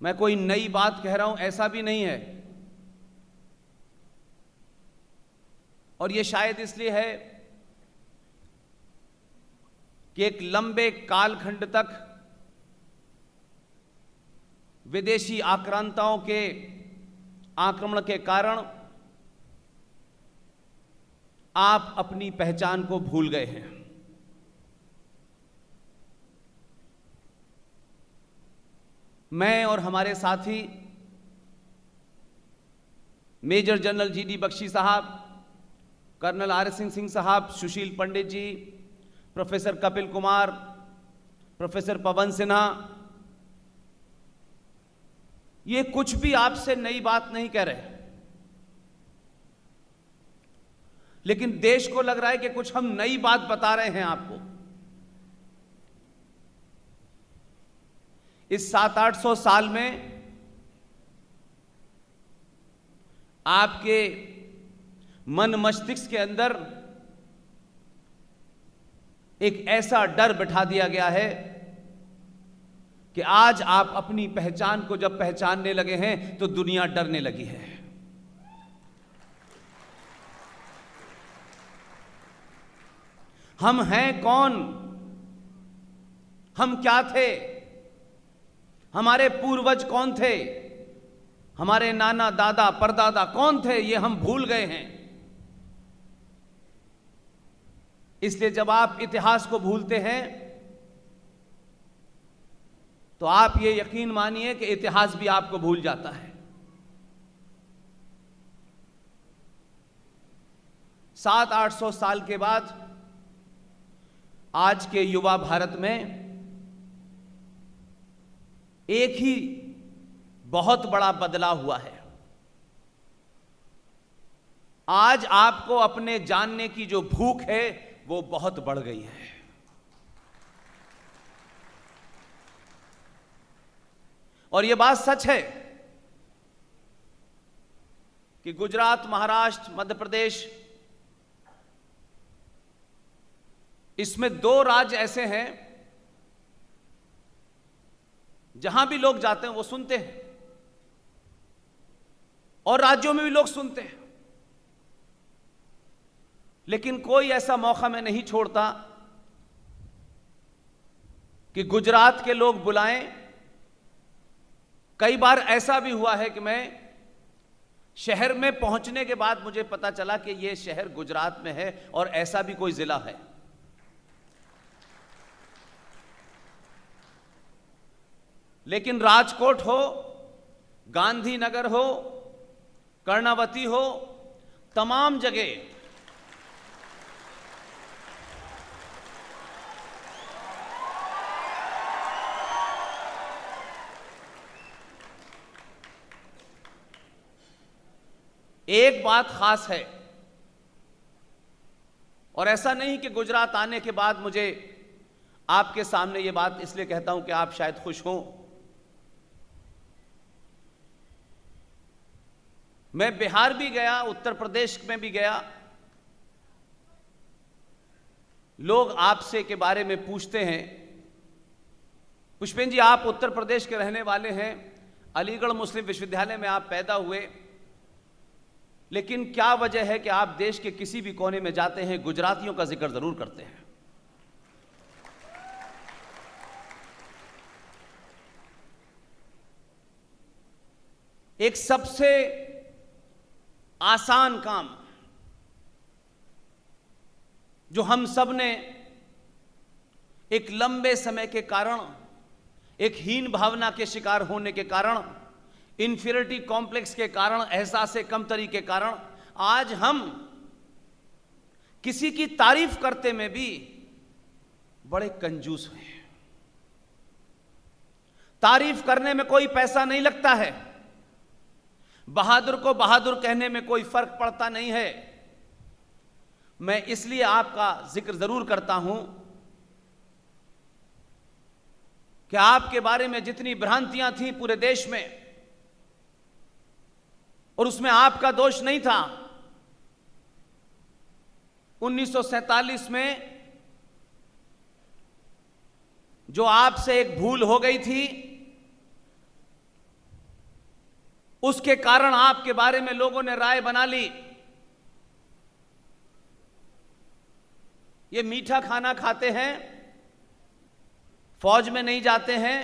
मैं कोई नई बात कह रहा हूं ऐसा भी नहीं है, और ये शायद इसलिए है कि एक लंबे कालखंड तक विदेशी आक्रांताओं के आक्रमण के कारण आप अपनी पहचान को भूल गए हैं। मैं और हमारे साथी मेजर जनरल जीडी बख्शी साहब, कर्नल आर एस सिंह साहब, सुशील पंडित जी, प्रोफेसर कपिल कुमार, प्रोफेसर पवन सिन्हा, ये कुछ भी आपसे नई बात नहीं कह रहे, लेकिन देश को लग रहा है कि कुछ हम नई बात बता रहे हैं आपको। इस 700-800 साल में आपके मन मस्तिष्क के अंदर एक ऐसा डर बिठा दिया गया है कि आज आप अपनी पहचान को जब पहचानने लगे हैं तो दुनिया डरने लगी है। हम हैं कौन? हम क्या थे? हमारे पूर्वज कौन थे? हमारे नाना दादा परदादा कौन थे? ये हम भूल गए हैं। इसलिए जब आप इतिहास को भूलते हैं तो आप ये यकीन मानिए कि इतिहास भी आपको भूल जाता है। 700-800 साल के बाद आज के युवा भारत में एक ही बहुत बड़ा बदलाव हुआ है। आज आपको अपने जानने की जो भूख है वो बहुत बढ़ गई है। और ये बात सच है कि गुजरात, महाराष्ट्र, मध्य प्रदेश, इसमें 2 राज्य ऐसे हैं जहां भी लोग जाते हैं वो सुनते हैं, और राज्यों में भी लोग सुनते हैं, लेकिन कोई ऐसा मौका मैं नहीं छोड़ता कि गुजरात के लोग बुलाएं। कई बार ऐसा भी हुआ है कि मैं शहर में पहुंचने के बाद मुझे पता चला कि यह शहर गुजरात में है और ऐसा भी कोई जिला है। लेकिन राजकोट हो, गांधीनगर हो, कर्णावती हो, तमाम जगह एक बात खास है, और ऐसा नहीं कि गुजरात आने के बाद मुझे आपके सामने ये बात इसलिए कहता हूं कि आप शायद खुश हों। मैं बिहार भी गया, उत्तर प्रदेश में भी गया, लोग आपसे के बारे में पूछते हैं, पुष्पेन जी आप उत्तर प्रदेश के रहने वाले हैं, अलीगढ़ मुस्लिम विश्वविद्यालय में आप पैदा हुए, लेकिन क्या वजह है कि आप देश के किसी भी कोने में जाते हैं गुजरातियों का जिक्र जरूर करते हैं। एक सबसे आसान काम जो हम सब ने एक लंबे समय के कारण, एक हीन भावना के शिकार होने के कारण, इंफीरियरिटी कॉम्प्लेक्स के कारण, एहसास कमतरी के कारण आज हम किसी की तारीफ करते में भी बड़े कंजूस हैं। तारीफ करने में कोई पैसा नहीं लगता है, बहादुर को बहादुर कहने में कोई फर्क पड़ता नहीं है। मैं इसलिए आपका जिक्र जरूर करता हूं कि आपके बारे में जितनी भ्रांतियां थीं पूरे देश में, और उसमें आपका दोष नहीं था। 1947 में जो आपसे एक भूल हो गई थी, उसके कारण आपके बारे में लोगों ने राय बना ली। ये मीठा खाना खाते हैं, फौज में नहीं जाते हैं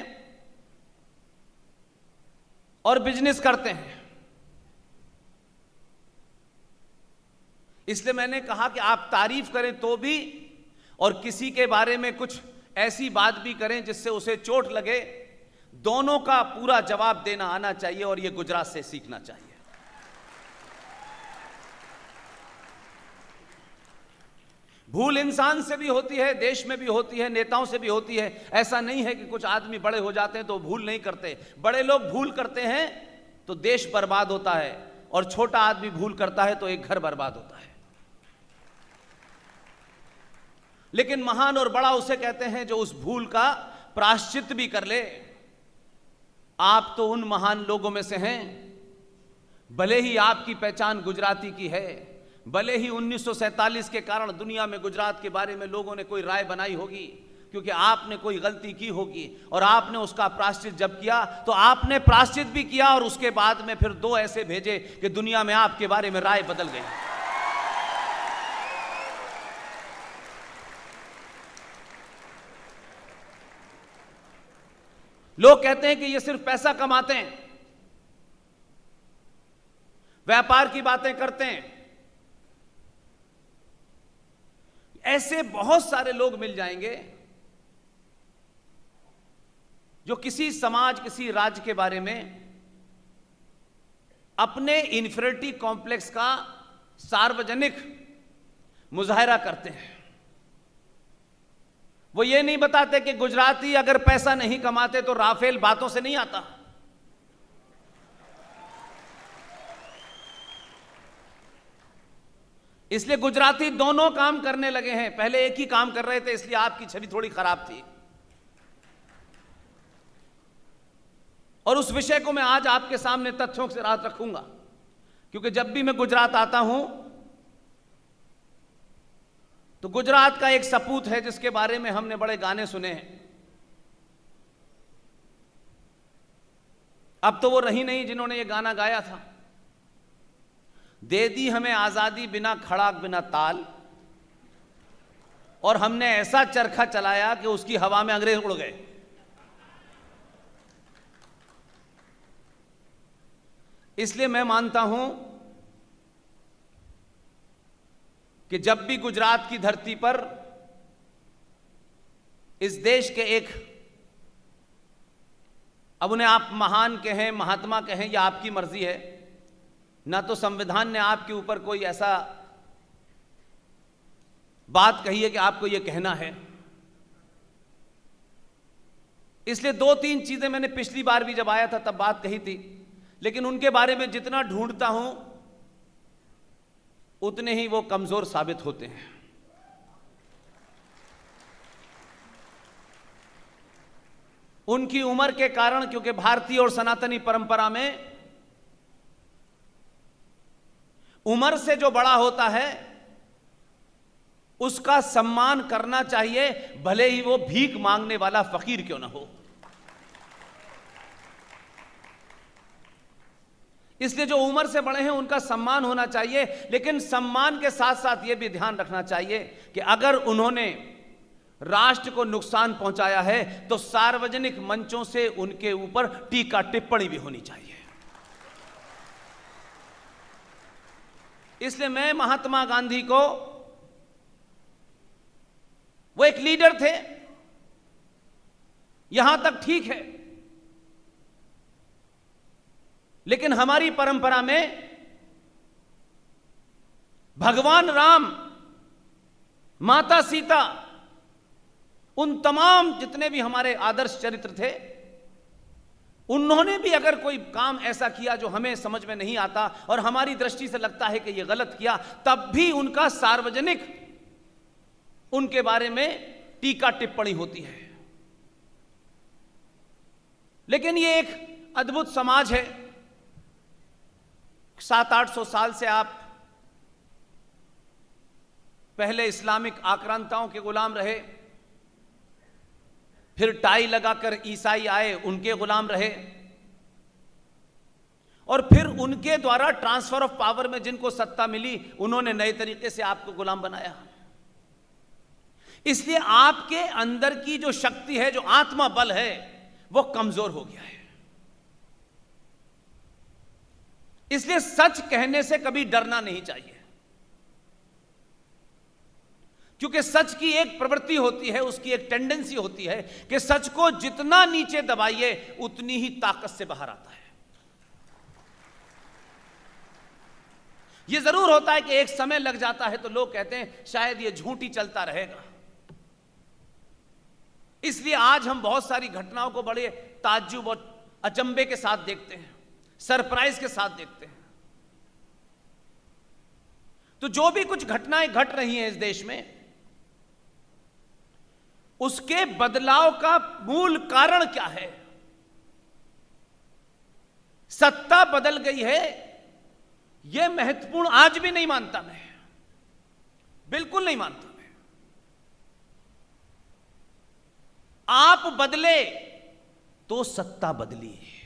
और बिजनेस करते हैं। इसलिए मैंने कहा कि आप तारीफ करें तो भी, और किसी के बारे में कुछ ऐसी बात भी करें जिससे उसे चोट लगे, दोनों का पूरा जवाब देना आना चाहिए और यह गुजरात से सीखना चाहिए। भूल इंसान से भी होती है, देश में भी होती है, नेताओं से भी होती है। ऐसा नहीं है कि कुछ आदमी बड़े हो जाते हैं तो भूल नहीं करते। बड़े लोग भूल करते हैं तो देश बर्बाद होता है, और छोटा आदमी भूल करता है तो एक घर बर्बाद होता है। लेकिन महान और बड़ा उसे कहते हैं जो उस भूल का प्रायश्चित भी कर ले। आप तो उन महान लोगों में से हैं। भले ही आपकी पहचान गुजराती की है, भले ही 1947 के कारण दुनिया में गुजरात के बारे में लोगों ने कोई राय बनाई होगी, क्योंकि आपने कोई गलती की होगी और आपने उसका प्रायश्चित जब किया तो आपने प्रायश्चित भी किया, और उसके बाद में फिर 2 ऐसे भेजे कि दुनिया में आपके बारे में राय बदल गई। लोग कहते हैं कि ये सिर्फ पैसा कमाते हैं, व्यापार की बातें करते हैं। ऐसे बहुत सारे लोग मिल जाएंगे जो किसी समाज, किसी राज्य के बारे में अपने इन्फीरियरिटी कॉम्प्लेक्स का सार्वजनिक मुजाहरा करते हैं। वो ये नहीं बताते कि गुजराती अगर पैसा नहीं कमाते तो राफेल बातों से नहीं आता। इसलिए गुजराती दोनों काम करने लगे हैं। पहले एक ही काम कर रहे थे, इसलिए आपकी छवि थोड़ी खराब थी। और उस विषय को मैं आज आपके सामने तथ्यों से रात रखूंगा, क्योंकि जब भी मैं गुजरात आता हूं तो गुजरात का एक सपूत है जिसके बारे में हमने बड़े गाने सुने हैं। अब तो वो रही नहीं जिन्होंने ये गाना गाया था, दे दी हमें आजादी बिना खड़ाक बिना ताल, और हमने ऐसा चरखा चलाया कि उसकी हवा में अंग्रेज उड़ गए। इसलिए मैं मानता हूं कि जब भी गुजरात की धरती पर इस देश के एक, अब उन्हें आप महान कहें, महात्मा कहें, या आपकी मर्जी है, ना तो संविधान ने आपके ऊपर कोई ऐसा बात कही है कि आपको यह कहना है। इसलिए 2-3 चीजें मैंने पिछली बार भी जब आया था तब बात कही थी, लेकिन उनके बारे में जितना ढूंढता हूं उतने ही वो कमजोर साबित होते हैं। उनकी उम्र के कारण, क्योंकि भारतीय और सनातनी परंपरा में उम्र से जो बड़ा होता है उसका सम्मान करना चाहिए, भले ही वो भीख मांगने वाला फकीर क्यों ना हो। इसलिए जो उम्र से बड़े हैं उनका सम्मान होना चाहिए, लेकिन सम्मान के साथ साथ यह भी ध्यान रखना चाहिए कि अगर उन्होंने राष्ट्र को नुकसान पहुंचाया है तो सार्वजनिक मंचों से उनके ऊपर टीका टिप्पणी भी होनी चाहिए। इसलिए मैं महात्मा गांधी को, वो एक लीडर थे, यहां तक ठीक है, लेकिन हमारी परंपरा में भगवान राम, माता सीता, उन तमाम जितने भी हमारे आदर्श चरित्र थे, उन्होंने भी अगर कोई काम ऐसा किया जो हमें समझ में नहीं आता और हमारी दृष्टि से लगता है कि यह गलत किया, तब भी उनका सार्वजनिक उनके बारे में टीका टिप्पणी होती है। लेकिन यह एक अद्भुत समाज है। 700-800 साल से आप पहले इस्लामिक आक्रांताओं के गुलाम रहे, फिर टाई लगाकर ईसाई आए, उनके गुलाम रहे, और फिर उनके द्वारा ट्रांसफर ऑफ पावर में जिनको सत्ता मिली, उन्होंने नए तरीके से आपको गुलाम बनाया। इसलिए आपके अंदर की जो शक्ति है, जो आत्मा बल है, वो कमजोर हो गया है। इसलिए सच कहने से कभी डरना नहीं चाहिए, क्योंकि सच की एक प्रवृत्ति होती है, उसकी एक टेंडेंसी होती है कि सच को जितना नीचे दबाइए उतनी ही ताकत से बाहर आता है। यह जरूर होता है कि एक समय लग जाता है तो लोग कहते हैं शायद यह झूठी चलता रहेगा। इसलिए आज हम बहुत सारी घटनाओं को बड़े ताज्जुब और अचंभे के साथ देखते हैं, सरप्राइज के साथ देखते हैं। तो जो भी कुछ घटनाएं घट रही हैं इस देश में, उसके बदलाव का मूल कारण क्या है? सत्ता बदल गई है, यह महत्वपूर्ण आज भी नहीं मानता मैं, बिल्कुल नहीं मानता मैं। आप बदले तो सत्ता बदली है।